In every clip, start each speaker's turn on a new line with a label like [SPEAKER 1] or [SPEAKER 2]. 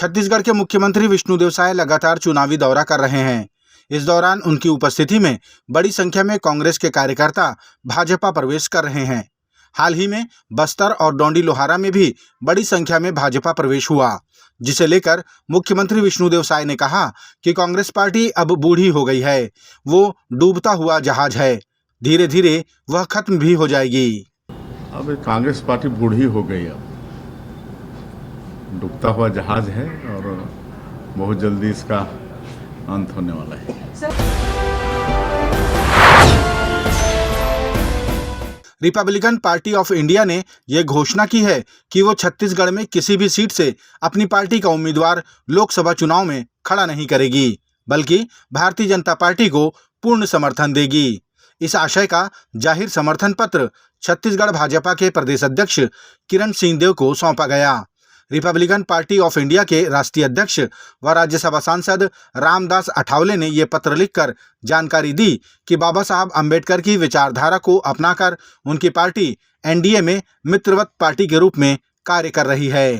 [SPEAKER 1] छत्तीसगढ़ के मुख्यमंत्री विष्णुदेव साय लगातार चुनावी दौरा कर रहे हैं। इस दौरान उनकी उपस्थिति में बड़ी संख्या में कांग्रेस के कार्यकर्ता भाजपा प्रवेश कर रहे हैं। हाल ही में बस्तर और डोंडी लोहारा में भी बड़ी संख्या में भाजपा प्रवेश हुआ, जिसे लेकर मुख्यमंत्री विष्णुदेव साय ने कहा कि कांग्रेस पार्टी अब बूढ़ी हो गई है, वो डूबता हुआ जहाज है, धीरे धीरे वह खत्म भी हो जाएगी।
[SPEAKER 2] अब कांग्रेस पार्टी बूढ़ी हो गई, अब डूबता हुआ जहाज है और बहुत जल्दी इसका अंत होने वाला है।
[SPEAKER 1] रिपब्लिकन पार्टी ऑफ इंडिया ने यह घोषणा की है कि वो छत्तीसगढ़ में किसी भी सीट से अपनी पार्टी का उम्मीदवार लोकसभा चुनाव में खड़ा नहीं करेगी, बल्कि भारतीय जनता पार्टी को पूर्ण समर्थन देगी। इस आशय का जाहिर समर्थन पत्र छत्तीसगढ़ भाजपा के प्रदेश अध्यक्ष किरण सिंहदेव को सौंपा गया। रिपब्लिकन पार्टी ऑफ इंडिया के राष्ट्रीय अध्यक्ष व राज्यसभा सांसद रामदास अठावले ने ये पत्र लिखकर जानकारी दी कि बाबा साहब अंबेडकर की विचारधारा को अपनाकर उनकी पार्टी एनडीए में मित्रवत पार्टी के रूप में कार्य कर रही है।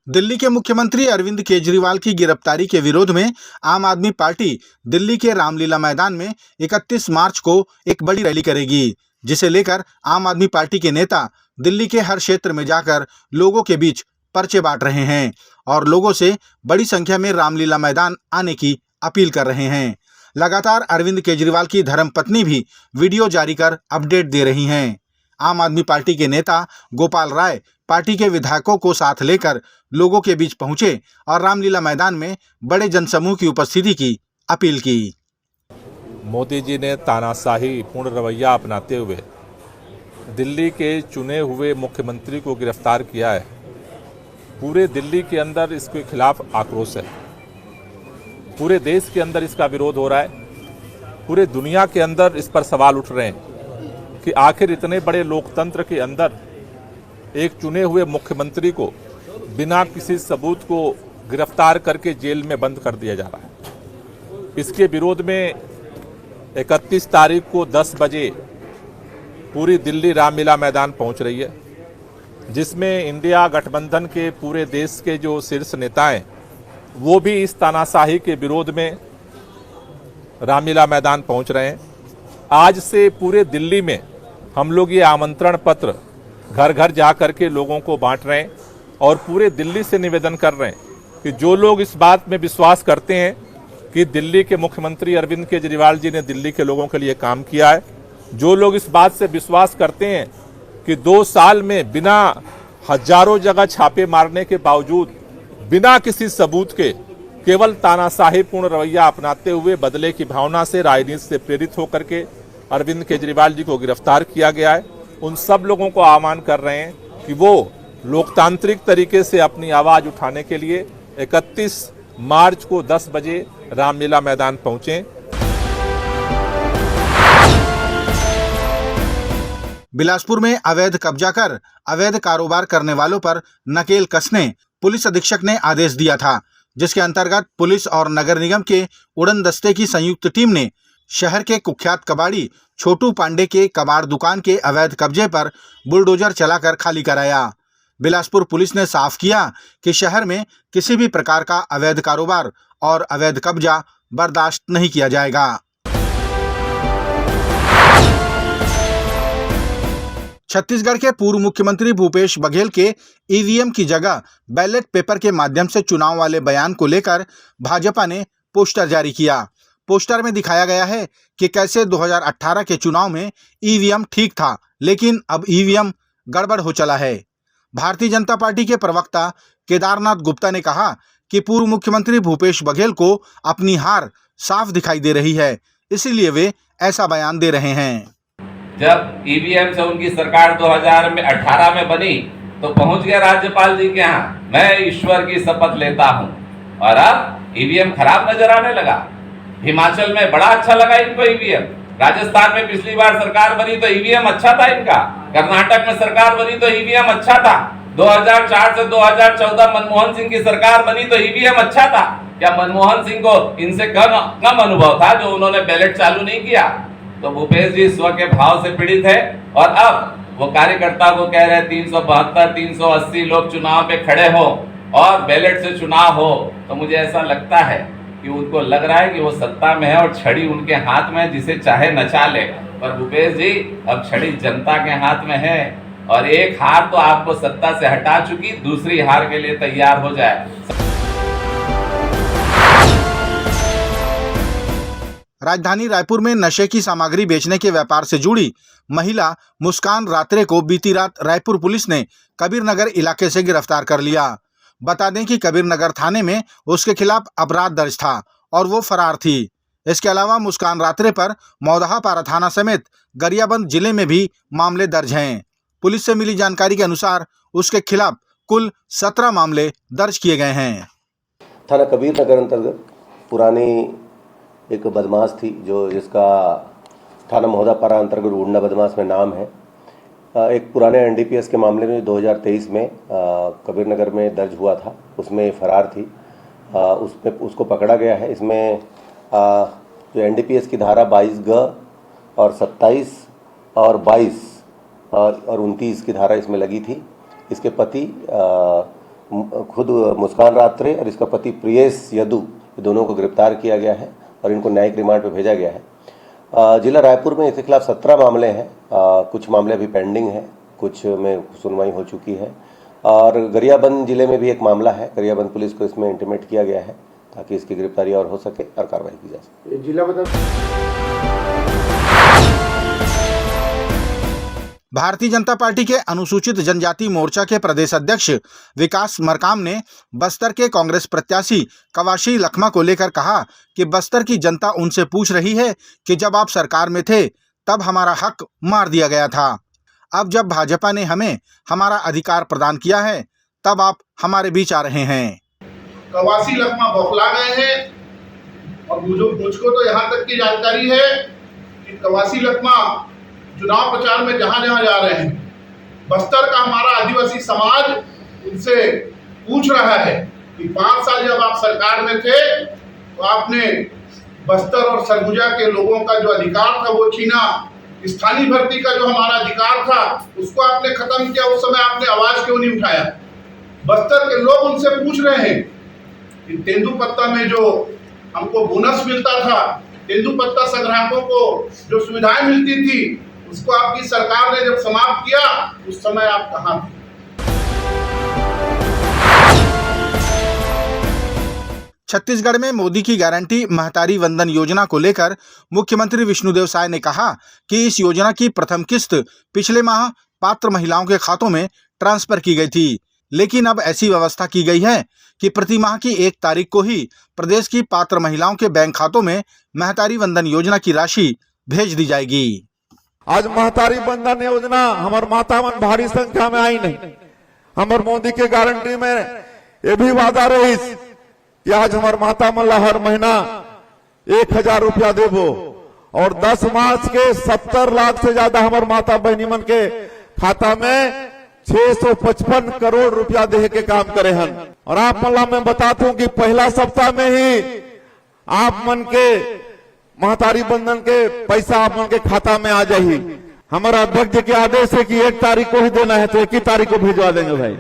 [SPEAKER 1] दिल्ली के मुख्यमंत्री अरविंद केजरीवाल की गिरफ्तारी के विरोध में आम आदमी पार्टी दिल्ली के रामलीला मैदान में 31 मार्च को एक बड़ी रैली करेगी, जिसे लेकर आम आदमी पार्टी के नेता दिल्ली के हर क्षेत्र में जाकर लोगों के बीच पर्चे बांट रहे हैं और लोगों से बड़ी संख्या में रामलीला मैदान आने की अपील कर रहे हैं। लगातार अरविंद केजरीवाल की धर्मपत्नी भी वीडियो जारी कर अपडेट दे रही हैं। आम आदमी पार्टी के नेता गोपाल राय पार्टी के विधायकों को साथ लेकर लोगों के बीच पहुंचे और रामलीला मैदान में बड़े जनसमूह की उपस्थिति की अपील की।
[SPEAKER 3] मोदी जी ने तानाशाही पूर्ण रवैया अपनाते हुए दिल्ली के चुने हुए मुख्यमंत्री को गिरफ्तार किया है। पूरे दिल्ली के अंदर इसके खिलाफ आक्रोश है, पूरे देश के अंदर इसका विरोध हो रहा है, पूरे दुनिया के अंदर इस पर सवाल उठ रहे हैं कि आखिर इतने बड़े लोकतंत्र के अंदर एक चुने हुए मुख्यमंत्री को बिना किसी सबूत को गिरफ्तार करके जेल में बंद कर दिया जा रहा है। इसके विरोध में 31 तारीख को 10 बजे पूरी दिल्ली रामलीला मैदान पहुंच रही है, जिसमें इंडिया गठबंधन के पूरे देश के जो शीर्ष नेता हैं वो भी इस तानाशाही के विरोध में रामलीला मैदान पहुंच रहे हैं। आज से पूरे दिल्ली में हम लोग ये आमंत्रण पत्र घर घर जा करके लोगों को बांट रहे हैं और पूरे दिल्ली से निवेदन कर रहे हैं कि जो लोग इस बात में विश्वास करते हैं कि दिल्ली के मुख्यमंत्री अरविंद केजरीवाल जी ने दिल्ली के लोगों के लिए काम किया है, जो लोग इस बात से विश्वास करते हैं कि 2 साल में बिना हजारों जगह छापे मारने के बावजूद बिना किसी सबूत के केवल तानाशाही पूर्ण रवैया अपनाते हुए बदले की भावना से राजनीति से प्रेरित होकर के अरविंद केजरीवाल जी को गिरफ्तार किया गया है, उन सब लोगों को आह्वान कर रहे हैं कि वो लोकतांत्रिक तरीके से अपनी आवाज उठाने के लिए 31 मार्च को 10 बजे रामलीला मैदान पहुंचे।
[SPEAKER 1] बिलासपुर में अवैध कब्जा कर अवैध कारोबार करने वालों पर नकेल कसने पुलिस अधीक्षक ने आदेश दिया था, जिसके अंतर्गत पुलिस और नगर निगम के उड़न दस्ते की संयुक्त टीम ने शहर के कुख्यात कबाड़ी छोटू पांडे के कबाड़ दुकान के अवैध कब्जे पर बुलडोजर चलाकर खाली कराया। बिलासपुर पुलिस ने साफ किया कि शहर में किसी भी प्रकार का अवैध कारोबार और अवैध कब्जा बर्दाश्त नहीं किया जाएगा। छत्तीसगढ़ के पूर्व मुख्यमंत्री भूपेश बघेल के ईवीएम की जगह बैलेट पेपर के माध्यम से चुनाव वाले बयान को लेकर भाजपा ने पोस्टर जारी किया। पोस्टर में दिखाया गया है कि कैसे 2018 के चुनाव में ईवीएम ठीक था, लेकिन अब ईवीएम गड़बड़ हो चला है। भारतीय जनता पार्टी के प्रवक्ता केदारनाथ गुप्ता ने कहा कि पूर्व मुख्यमंत्री भूपेश बघेल को अपनी हार साफ दिखाई दे रही है, इसीलिए वे ऐसा बयान दे रहे हैं।
[SPEAKER 4] जब ईवीएम से उनकी सरकार 2018 में बनी तो पहुंच गया राज्यपाल जी के यहाँ, मैं ईश्वर की शपथ लेता हूं, और अब ईवीएम खराब नजर आने लगा। हिमाचल में बड़ा अच्छा लगा इनको ईवीएम, राजस्थान में पिछली बार सरकार बनी तो ईवीएम अच्छा था इनका, कर्नाटक में सरकार बनी तो ईवीएम अच्छा था, 2004 से 2014 मनमोहन सिंह की सरकार बनी तो ईवीएम अच्छा था। क्या मनमोहन सिंह को इनसे कम अनुभव था जो उन्होंने बैलेट चालू नहीं किया? तो भूपेश जी स्व के भाव से पीड़ित है और अब वो कार्यकर्ता को कह रहे 372 380 लोग चुनाव पे खड़े हो और बैलेट से चुनाव हो, तो मुझे ऐसा लगता है कि उनको लग रहा है कि वो सत्ता में है और छड़ी उनके हाथ में है, जिसे चाहे नचा ले। पर भूपेश जी, अब छड़ी जनता के हाथ में है और एक हार तो आपको सत्ता से हटा चुकी, दूसरी हार के लिए तैयार हो जाए।
[SPEAKER 1] राजधानी रायपुर में नशे की सामग्री बेचने के व्यापार से जुड़ी महिला मुस्कान रात्रे को बीती रात रायपुर पुलिस ने कबीर नगर इलाके से गिरफ्तार कर लिया। बता दें कि कबीर नगर थाने में उसके खिलाफ अपराध दर्ज था और वो फरार थी। इसके अलावा मुस्कान रात्रे पर मौदहापारा थाना समेत गरियाबंद जिले में भी मामले दर्ज हैं। पुलिस से मिली जानकारी के अनुसार उसके खिलाफ कुल 17 मामले दर्ज किए गए हैं।
[SPEAKER 5] थाना कबीर नगर अंतर्गत पुरानी एक बदमाश थी जिसका थाना महोदापारा अंतर्गत उड़ना बदमाश में नाम है। एक पुराने एनडीपीएस के मामले में 2023 में कबीर नगर में दर्ज हुआ था, उसमें फरार थी। उसमें उसको पकड़ा गया है। इसमें जो एनडीपीएस की धारा 22G और 27 और 22 और 29 की धारा इसमें लगी थी। इसके पति खुद मुस्कान रात्रे और इसका पति प्रियेश यदु, दोनों को गिरफ्तार किया गया है और इनको न्यायिक रिमांड पर भेजा गया है। जिला रायपुर में इसके खिलाफ 17 मामले हैं। कुछ मामले अभी पेंडिंग हैं, कुछ में सुनवाई हो चुकी है और गरियाबंद जिले में भी एक मामला है। गरियाबंद पुलिस को इसमें इंटीमेट किया गया है ताकि इसकी गिरफ्तारी और हो सके और कार्रवाई की जा सके।
[SPEAKER 6] जिला
[SPEAKER 1] भारतीय जनता पार्टी के अनुसूचित जनजाति मोर्चा के प्रदेश अध्यक्ष विकास मरकाम ने बस्तर के कांग्रेस प्रत्याशी कवासी लखमा को लेकर कहा कि बस्तर की जनता उनसे पूछ रही है कि जब आप सरकार में थे तब हमारा हक मार दिया गया था, अब जब भाजपा ने हमें हमारा अधिकार प्रदान किया है तब आप हमारे बीच आ रहे हैं।
[SPEAKER 6] कवासी लखमा बौखला गए हैं और मुझको तो यहाँ तक की जानकारी है कि कवासी लखमा चुनाव प्रचार में जहां जहां जा रहे हैं, बस्तर का हमारा आदिवासी समाज उनसे पूछ रहा है कि 5 साल जब आप सरकार में थे तो आपने बस्तर और सरगुजा के लोगों का जो अधिकार था वो छीना। स्थानीय भर्ती का जो हमारा अधिकार था उसको आपने खत्म किया। उस समय आपने आवाज क्यों नहीं उठाया? बस्तर के लोग उनसे पूछ रहे हैं कि तेंदुपत्ता में जो हमको बोनस मिलता था, तेंदुपत्ता संग्राहकों को जो सुविधाएं मिलती थी, उसको आपकी सरकार ने जब समाप्त किया उस समय आप कहां थे?
[SPEAKER 1] छत्तीसगढ़ में मोदी की गारंटी महतारी वंदन योजना को लेकर मुख्यमंत्री विष्णुदेव साय ने कहा कि इस योजना की प्रथम किस्त पिछले माह पात्र महिलाओं के खातों में ट्रांसफर की गई थी, लेकिन अब ऐसी व्यवस्था की गई है कि प्रति माह की 1 तारीख को ही प्रदेश की पात्र महिलाओं के बैंक खातों में महतारी वंदन योजना की राशि भेज दी जाएगी।
[SPEAKER 7] आज महतारी बंधन योजना हमार माता मन भारी संख्या में आई नहीं। हमार मोदी के गारंटी में ये भी वादा रही कि आज हमार माता मन ला हर महीना 1000 रुपया देबो और 10 मार्च के 70 लाख से ज्यादा हमार माता बहनी मन के खाता में 655 करोड़ रुपया दे के काम करे हन। और आप मन ला मैं बताता हूं कि पहला सप्ताह में ही आप मन के महतारी बंधन के पैसा आप मन के खाता में आ जाही। हमारा अध्यक्ष के आदेश है कि 1 तारीख को ही देना है तो 1 ही तारीख को भिजवा देंगे भाई।